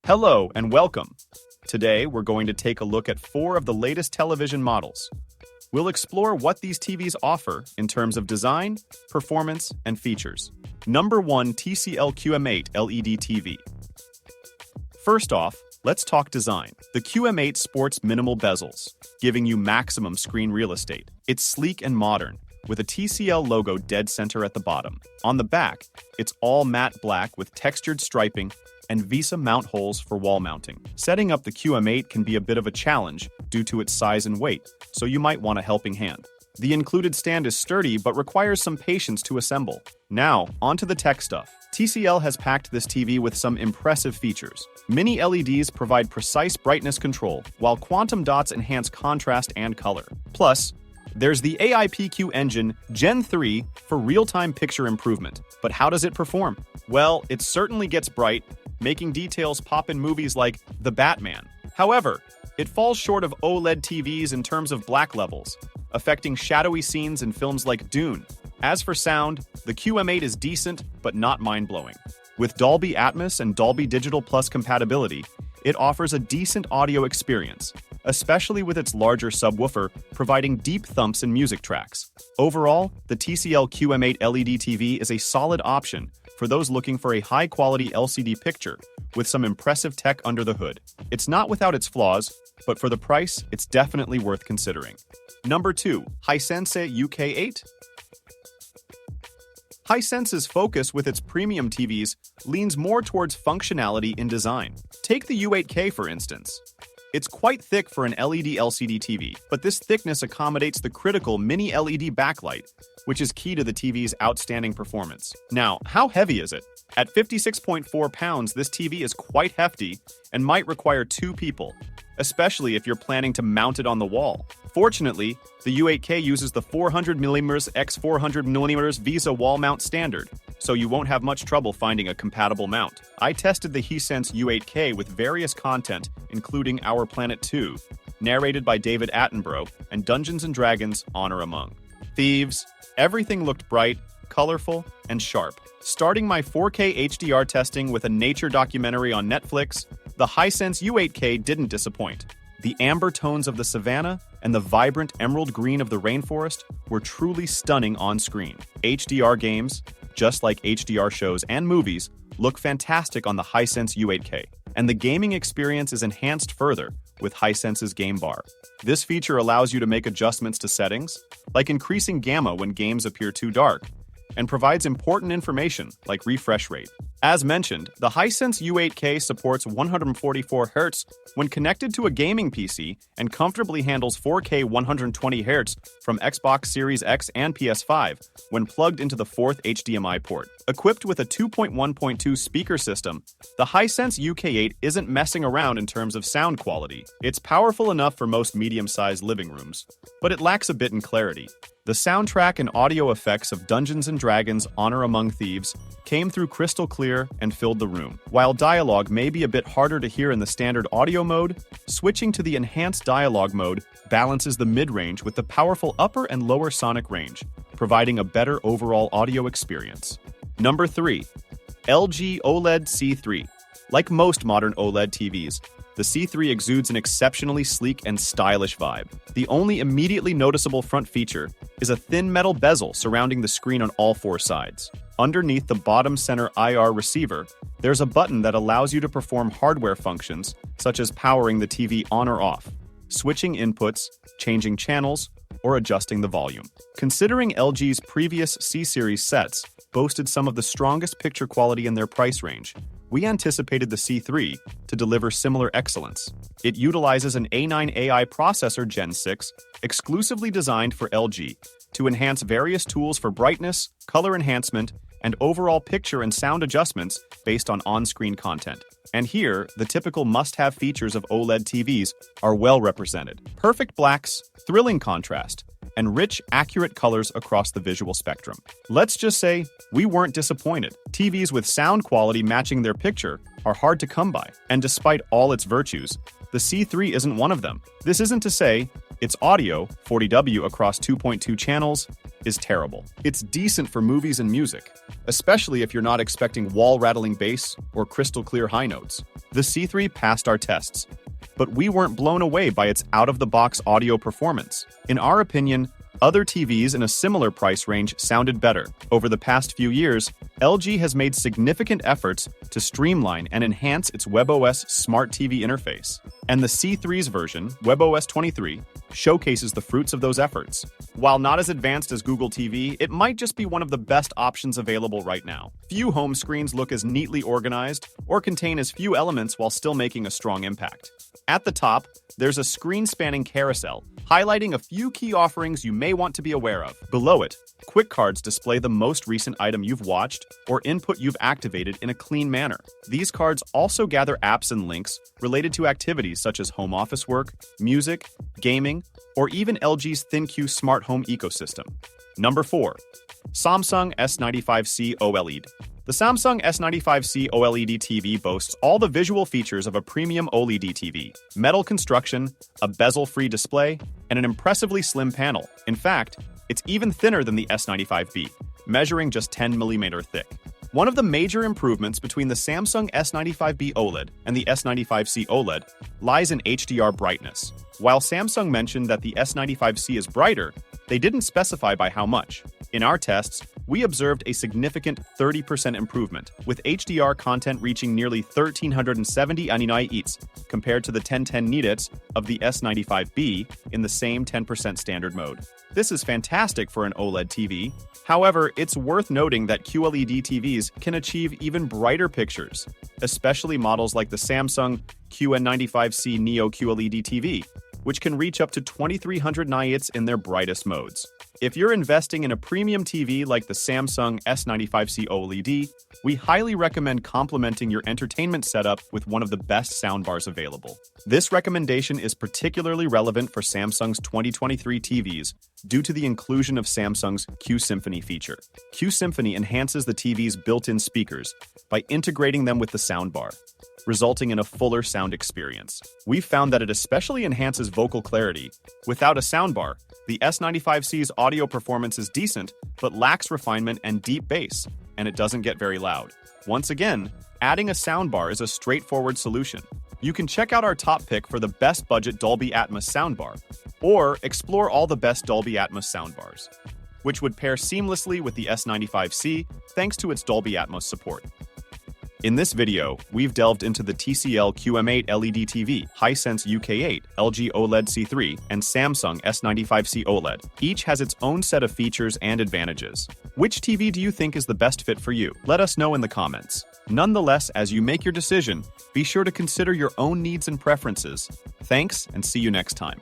Hello and welcome. Today we're going to take a look at 4 of the latest television models. We'll explore what these TVs offer in terms of design, performance, and features. Number 1, TCL QM8 LED TV. First off, let's talk design. The QM8 sports minimal bezels, giving you maximum screen real estate. It's sleek and modern, with a TCL logo dead center at the bottom. On the back, it's all matte black with textured striping and Visa mount holes for wall mounting. Setting up the QM8 can be a bit of a challenge due to its size and weight, so you might want a helping hand. The included stand is sturdy but requires some patience to assemble. Now, onto the tech stuff. TCL has packed this TV with some impressive features. Mini LEDs provide precise brightness control, while quantum dots enhance contrast and color. Plus, there's the AIPQ engine Gen 3 for real-time picture improvement. But how does it perform? Well, it certainly gets bright, making details pop in movies like The Batman. However, it falls short of OLED TVs in terms of black levels, affecting shadowy scenes in films like Dune. As for sound, the QM8 is decent, but not mind-blowing. With Dolby Atmos and Dolby Digital Plus compatibility, it offers a decent audio experience, especially with its larger subwoofer providing deep thumps in music tracks. Overall, the TCL QM8 LED TV is a solid option for those looking for a high-quality LCD picture with some impressive tech under the hood. It's not without its flaws, but for the price, it's definitely worth considering. Number 2, Hisense UK8. Hisense's focus with its premium TVs leans more towards functionality in design. Take the U8K for instance. It's quite thick for an LED LCD TV, but this thickness accommodates the critical mini LED backlight, which is key to the TV's outstanding performance. Now, how heavy is it? At 56.4 pounds, this TV is quite hefty and might require 2 people, especially if you're planning to mount it on the wall. Fortunately, the U8K uses the 400mm x 400mm Visa wall mount standard, so you won't have much trouble finding a compatible mount. I tested the Hisense U8K with various content, including Our Planet 2, narrated by David Attenborough, and Dungeons & Dragons: Honor Among Thieves. Everything looked bright, colorful, and sharp. Starting my 4K HDR testing with a nature documentary on Netflix, the Hisense U8K didn't disappoint. The amber tones of the savanna and the vibrant emerald green of the rainforest were truly stunning on screen. HDR games, just like HDR shows and movies, look fantastic on the Hisense U8K, and the gaming experience is enhanced further with Hisense's Game Bar. This feature allows you to make adjustments to settings, like increasing gamma when games appear too dark, and provides important information like refresh rate. As mentioned, the Hisense U8K supports 144Hz when connected to a gaming PC and comfortably handles 4K 120Hz from Xbox Series X and PS5 when plugged into the 4th HDMI port. Equipped with a 2.1.2 speaker system, the Hisense UK8 isn't messing around in terms of sound quality. It's powerful enough for most medium-sized living rooms, but it lacks a bit in clarity. The soundtrack and audio effects of Dungeons & Dragons: Honor Among Thieves came through crystal clear and filled the room. While dialogue may be a bit harder to hear in the standard audio mode, switching to the enhanced dialogue mode balances the mid-range with the powerful upper and lower sonic range, providing a better overall audio experience. Number 3. LG OLED C3. Like most modern OLED TVs, the C3 exudes an exceptionally sleek and stylish vibe. The only immediately noticeable front feature is a thin metal bezel surrounding the screen on all 4 sides. Underneath the bottom center IR receiver, there's a button that allows you to perform hardware functions such as powering the TV on or off, switching inputs, changing channels, or adjusting the volume. Considering LG's previous C-series sets boasted some of the strongest picture quality in their price range, we anticipated the C3 to deliver similar excellence. It utilizes an A9 AI processor Gen 6 exclusively designed for LG to enhance various tools for brightness, color enhancement, and overall picture and sound adjustments based on on-screen content. And here, the typical must-have features of OLED TVs are well represented. Perfect blacks, thrilling contrast, and rich, accurate colors across the visual spectrum. Let's just say, we weren't disappointed. TVs with sound quality matching their picture are hard to come by, and despite all its virtues, the C3 isn't one of them. This isn't to say its audio, 40W across 2.2 channels, is terrible. It's decent for movies and music, especially if you're not expecting wall-rattling bass or crystal-clear high notes. The C3 passed our tests, but we weren't blown away by its out-of-the-box audio performance. In our opinion, other TVs in a similar price range sounded better. Over the past few years, LG has made significant efforts to streamline and enhance its WebOS smart TV interface. And the C3's version, WebOS 23, showcases the fruits of those efforts. While not as advanced as Google TV, it might just be one of the best options available right now. Few home screens look as neatly organized or contain as few elements while still making a strong impact. At the top, there's a screen-spanning carousel, highlighting a few key offerings you may want to be aware of. Below it, quick cards display the most recent item you've watched or input you've activated in a clean manner. These cards also gather apps and links related to activities such as home office work, music, gaming, or even LG's ThinQ smart home ecosystem. Number 4. Samsung S95C OLED. The Samsung S95C OLED TV boasts all the visual features of a premium OLED TV: metal construction, a bezel-free display, and an impressively slim panel. In fact, it's even thinner than the S95B, measuring just 10mm thick. One of the major improvements between the Samsung S95B OLED and the S95C OLED lies in HDR brightness. While Samsung mentioned that the S95C is brighter, they didn't specify by how much. In our tests, we observed a significant 30% improvement, with HDR content reaching nearly 1370 nits compared to the 1010 nits of the S95B in the same 10% standard mode. This is fantastic for an OLED TV. However, it's worth noting that QLED TVs can achieve even brighter pictures, especially models like the Samsung QN95C Neo QLED TV, which can reach up to 2300 nits in their brightest modes. If you're investing in a premium TV like the Samsung S95C OLED, we highly recommend complementing your entertainment setup with one of the best soundbars available. This recommendation is particularly relevant for Samsung's 2023 TVs due to the inclusion of Samsung's Q Symphony feature. Q Symphony enhances the TV's built-in speakers by integrating them with the soundbar, resulting in a fuller sound experience. We've found that it especially enhances vocal clarity. Without a soundbar, the S95C's audio performance is decent, but lacks refinement and deep bass, and it doesn't get very loud. Once again, adding a soundbar is a straightforward solution. You can check out our top pick for the best budget Dolby Atmos soundbar, or explore all the best Dolby Atmos soundbars, which would pair seamlessly with the S95C thanks to its Dolby Atmos support. In this video, we've delved into the TCL QM8 LED TV, Hisense UK8, LG OLED C3, and Samsung S95C OLED. Each has its own set of features and advantages. Which TV do you think is the best fit for you? Let us know in the comments. Nonetheless, as you make your decision, be sure to consider your own needs and preferences. Thanks, and see you next time.